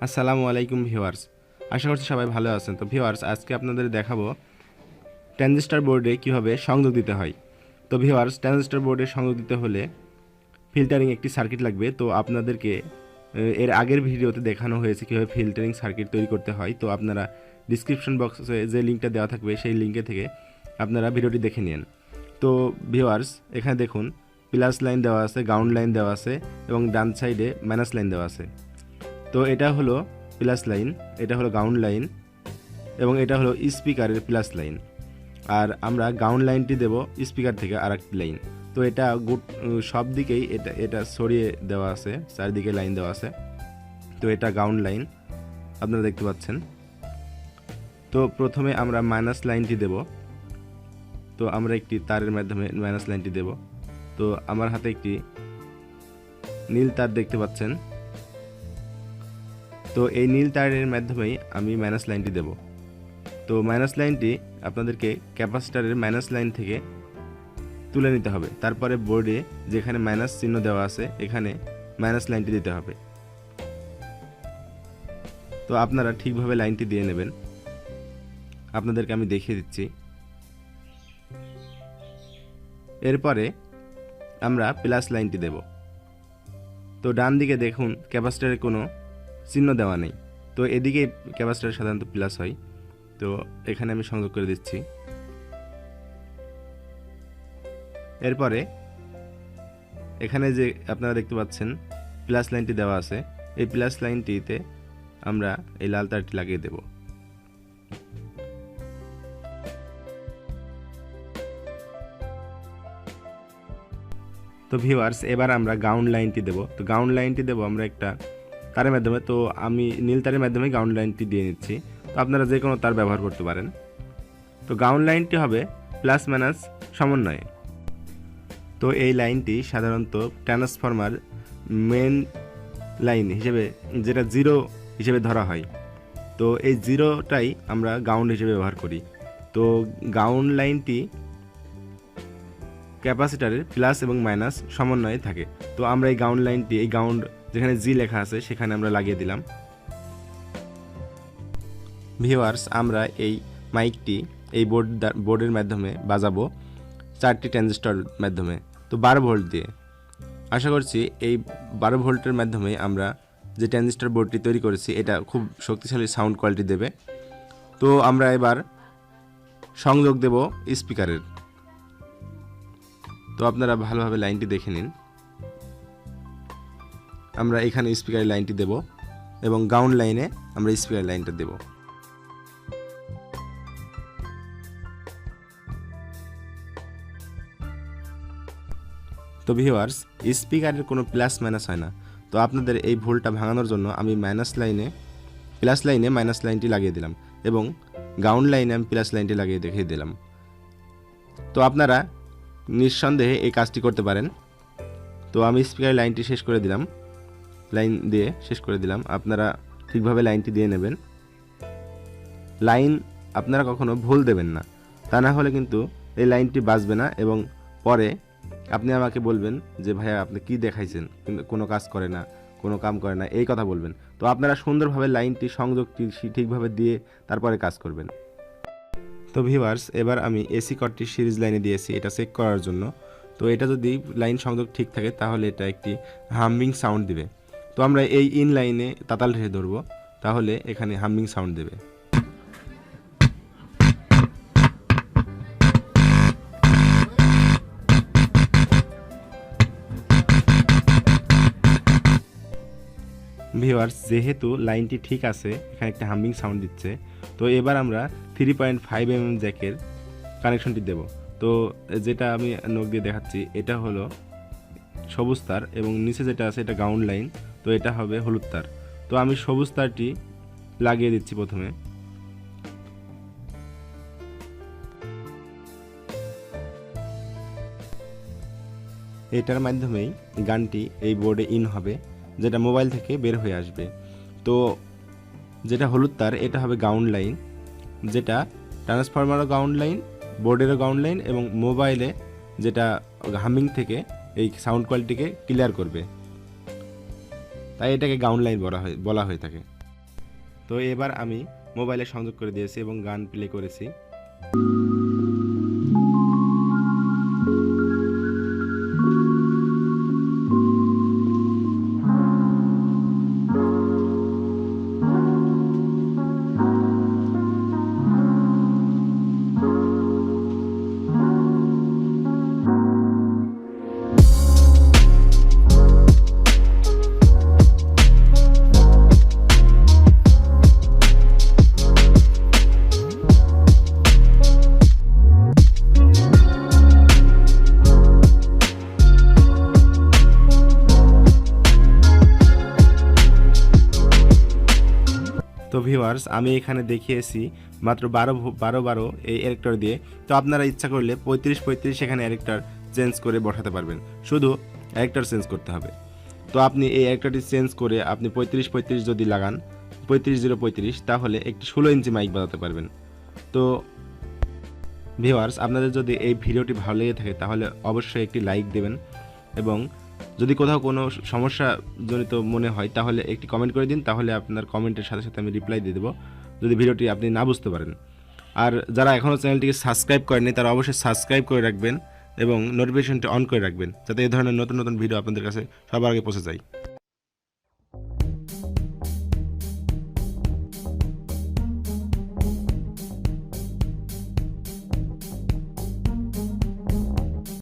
আসসালামু আলাইকুম ভিউয়ার্স, আশা করছি সবাই ভালো আছেন। তো ভিউয়ার্স, আজকে আপনাদের দেখাবো ট্রানজিস্টর বোর্ডে কিভাবে সংযোগ দিতে হয়। তো ভিউয়ার্স, ট্রানজিস্টর বোর্ডে সংযোগ দিতে হলে ফিল্টারিং একটি সার্কিট লাগবে। তো আপনাদেরকে এর আগের ভিডিওতে দেখানো হয়েছে কীভাবে ফিল্টারিং সার্কিট তৈরি করতে হয়। তো আপনারা ডিসক্রিপশন বক্সে যে লিঙ্কটা দেওয়া থাকবে সেই লিঙ্কে থেকে আপনারা ভিডিওটি দেখে নিন। তো ভিউয়ার্স, এখানে দেখুন প্লাস লাইন দেওয়া আছে, গ্রাউন্ড লাইন দেওয়া আছে এবং ডান সাইডে মাইনাস লাইন দেওয়া আছে। তো এটা হলো প্লাস লাইন, এটা হলো গ্রাউন্ড লাইন এবং এটা হলো স্পিকারের প্লাস লাইন। আর আমরা গ্রাউন্ড লাইনটি দেব স্পিকার থেকে আরেকটি লাইন। তো এটা সব দিকেই এটা সরিয়ে দেওয়া আছে, চারিদিকে লাইন দেওয়া আছে। তো এটা গ্রাউন্ড লাইন আপনারা দেখতে পাচ্ছেন। তো প্রথমে আমরা মাইনাস লাইনটি দেব। তো আমরা একটি তারের মাধ্যমে মাইনাস লাইনটি দেব। তো আমার হাতে একটি নীল তার দেখতে পাচ্ছেন। তো এই নীল তারের মাধ্যমেই আমি মাইনাস লাইনটি দেব। তো মাইনাস লাইনটি আপনাদেরকে ক্যাপাসিটরের মাইনাস লাইন থেকে তুলে নিতে হবে। তারপরে বোর্ডে যেখানে মাইনাস চিহ্ন দেওয়া আছে এখানে মাইনাস লাইনটি দিতে হবে। তো আপনারা ঠিকভাবে লাইনটি দিয়ে নেবেন। আপনাদেরকে আমি দেখিয়ে দিচ্ছি। এরপরে আমরা প্লাস লাইনটি দেব। তো ডান দিকে দেখুন ক্যাপাসিটরের কোনো চিহ্ন দেওয়া নেই। তো এদিকে ক্যাপাসিটর সাধারণত প্লাস হয়। তো এখানে আমি সংযোগ করে দিচ্ছি। এরপরে এখানে যে আপনারা দেখতে পাচ্ছেন প্লাস লাইনটি দেওয়া আছে, এই প্লাস লাইনটিতে আমরা এই লাল তারটি লাগিয়ে দেব। তো ভিউয়ার্স, এবার আমরা গ্রাউন্ড লাইনটি দেব। তো গ্রাউন্ড লাইনটি দেব আমরা একটা তারের মাধ্যমে। তো আমি নীল তারের মাধ্যমে গ্রাউন্ড লাইনটি দিয়ে নিচ্ছি। তো আপনারা যে কোনো তার ব্যবহার করতে পারেন। তো গ্রাউন্ড লাইনটি হবে প্লাস মাইনাস সমন্বয়ে। তো এই লাইনটি সাধারণত ট্রান্সফরমার মেন লাইন হিসেবে, যেটা জিরো হিসেবে ধরা হয়। তো এই জিরোটাই আমরা গ্রাউন্ড হিসেবে ব্যবহার করি। তো গ্রাউন্ড লাইনটি ক্যাপাসিটারের প্লাস এবং মাইনাস সমন্বয়ে থাকে। তো আমরা এই গ্রাউন্ড লাইনটি, এই গ্রাউন্ড যেখানে জি লেখা আছে সেখানে আমরা লাগিয়ে দিলাম। ভিউয়ার্স, আমরা এই মাইকটি এই বোর্ডের মাধ্যমে বাজাবো 4টি ট্রানজিস্টর মাধ্যমে। তো 12 ভোল্ট দিয়ে। আশা করছি এই 12 ভোল্টের মাধ্যমে আমরা যে ট্রানজিস্টর বোর্ডটি তৈরি করেছি এটা খুব শক্তিশালী সাউন্ড কোয়ালিটি দেবে। তো আমরা এবার সংযোগ দেব স্পিকারের। তো আপনারা ভালোভাবে লাইনটি দেখে নিন। আমরা এখানে স্পিকারের লাইনটি দেব এবং গ্রাউন্ড লাইনে আমরা স্পিকারের লাইনটা দেব। তো ভিউয়ার্স, স্পিকারের কোনো প্লাস মাইনাস হয় না। তো আপনাদের এই ভুলটা ভাঙানোর জন্য আমি প্লাস লাইনে মাইনাস লাইনটি লাগিয়ে দিলাম এবং গ্রাউন্ড লাইনে আমি প্লাস লাইনটি লাগিয়ে দেখিয়ে দিলাম। তো আপনারা নিঃসন্দেহে এই কাজটি করতে পারেন। তো আমি স্পিকারের লাইনটি শেষ করে দিলাম, লাইন দিয়ে শেষ করে দিলাম। আপনারা ঠিকভাবে লাইনটি দিয়ে নেবেন। লাইন আপনারা কখনো ভুল দেবেন না, তা না হলে কিন্তু এই লাইনটি বাজবে না এবং পরে আপনি আমাকে বলবেন যে ভাইয়া আপনি কি দেখাইছেন, কিন্তু কোনো কাজ করে না, কোনো কাম করে না, এই কথা বলবেন। তো আপনারা সুন্দরভাবে লাইনটি সংযোগটি ঠিকভাবে দিয়ে তারপরে কাজ করবেন। তো ভিউয়ার্স, এবার আমি এসি কর্ডটি সিরিজ লাইনে দিয়েছি এটা চেক করার জন্য। তো এটা যদি লাইন সংযোগ ঠিক থাকে তাহলে এটা একটি হামিং সাউন্ড দিবে। তো আমরা এই ইন লাইনে তাতাল রেখে ধরবো, তাহলে এখানে হামিং সাউন্ড দেবে। ভিউয়ার্স, যেহেতু লাইনটি ঠিক আছে, এখানে একটা হামিং সাউন্ড দিচ্ছে। তো এবার আমরা 3.5 mm জ্যাকের কানেকশনটি দেব। তো যেটা আমি নখ দিয়ে দেখাচ্ছি এটা হলো সবুজ তার এবং নিচে যেটা আছে এটা গ্রাউন্ড লাইন। তো এটা হবে হলুদ তার। তো আমি সবুজ তারটি লাগিয়ে দিচ্ছি প্রথমে। এটার মাধ্যমেই গানটি এই বোর্ডে ইন হবে, যেটা মোবাইল থেকে বের হয়ে আসবে। তো যেটা হলুদ তার এটা হবে গ্রাউন্ড লাইন, যেটা ট্রান্সফরমারও গ্রাউন্ড লাইন, বোর্ডেরও গ্রাউন্ড লাইন এবং মোবাইলে যেটা হামিং থেকে এই সাউন্ড কোয়ালিটিকে ক্লিয়ার করবে, তাই এটাকে গ্রাউন্ড লাইন বলা হয়ে থাকে। তো এবার আমি মোবাইলে সংযোগ করে দিয়েছি এবং গান প্লে করেছি। তো ভিউয়ার্স, আমি এখানে দেখিয়েছি মাত্র 12 এই ক্যারেক্টার দিয়ে। তো আপনারা ইচ্ছা করলে 35 এখানে ক্যারেক্টার চেঞ্জ করে বসাতে পারবেন, শুধু ক্যারেক্টার চেঞ্জ করতে হবে। তো আপনি এই ক্যারেক্টারটি চেঞ্জ করে আপনি 35 যদি লাগান, 35 তাহলে একটি 16 ইঞ্চি মাইক বাজাতে পারবেন। তো ভিউয়ার্স, আপনাদের যদি এই ভিডিওটি ভালো লেগে থাকে তাহলে অবশ্যই একটি লাইক দেবেন, এবং যদি কোথাও কোনো সমস্যাজনিত মনে হয় তাহলে একটি কমেন্ট করে দিন, তাহলে আপনার কমেন্টের সাথে সাথে আমি রিপ্লাই দিয়ে দেবো যদি ভিডিওটি আপনি না বুঝতে পারেন। আর যারা এখনও চ্যানেলটিকে সাবস্ক্রাইব করেনি তারা অবশ্যই সাবস্ক্রাইব করে রাখবেন এবং নোটিফিকেশনটি অন করে রাখবেন, যাতে এই ধরনের নতুন নতুন ভিডিও আপনাদের কাছে সবার আগে পৌঁছে যায়।